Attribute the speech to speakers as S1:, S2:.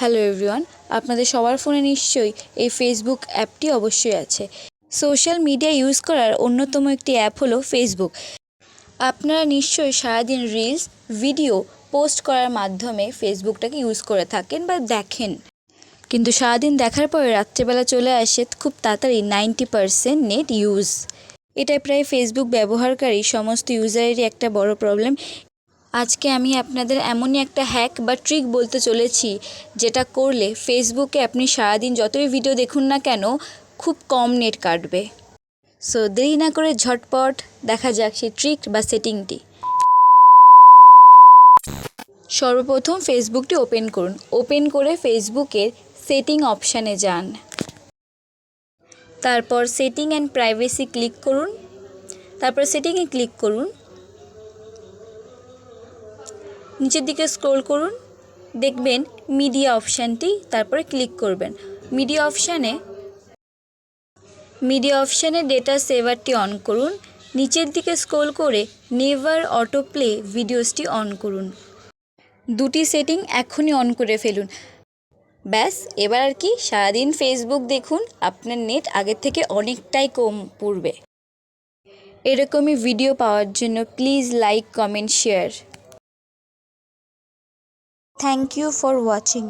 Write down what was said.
S1: Hello everyone, আপনাদের সবার ফোনে নিশ্চয়ই এই ফেসবুক অ্যাপটি অবশ্যই আছে। সোশ্যাল মিডিয়া ইউজ করার অন্যতম একটি অ্যাপ হলো ফেসবুক। আপনারা নিশ্চয়ই সারাদিন রিলস ভিডিও পোস্ট করার মাধ্যমে ফেসবুকটাকে ইউজ করে থাকেন বা দেখেন, কিন্তু সারাদিন দেখার পরে রাত্রেবেলা চলে আসে খুব তাড়াতাড়ি 90% নেট ইউজ। এটাই প্রায় ফেসবুক ব্যবহারকারী সমস্ত ইউজারেরই একটা বড় প্রবলেম। আজকে আমি আপনাদের এমনই একটা হ্যাক বা ট্রিক বলতে চলেছি, যেটা করলে ফেসবুকে আপনি সারাদিন যতই ভিডিও দেখুন না কেন খুব কম নেট কাটবে। সো দেরি না করে ঝটপট দেখা যাক সেই ট্রিক বা সেটিংটি। সর্বপ্রথম ফেসবুকটি ওপেন করুন। ওপেন করে ফেসবুকের সেটিং অপশানে যান। তারপর সেটিং অ্যান্ড প্রাইভেসি ক্লিক করুন। তারপর সেটিংয়ে ক্লিক করুন। নিচের দিকে স্ক্রল করুন, দেখবেন মিডিয়া অপশানটি, তারপরে ক্লিক করবেন। মিডিয়া অপশানে ডেটা সেভারটি অন করুন। নিচের দিকে স্ক্রল করে নেভার অটো প্লে ভিডিওসটি অন করুন। দুটি সেটিং এখনই অন করে ফেলুন। ব্যাস, এবার আর কি, সারাদিন ফেসবুক দেখুন, আপনার নেট আগের থেকে অনেকটাই কম পড়বে। এরকমই ভিডিও পাওয়ার জন্য please like, comment, share. Thank you for watching.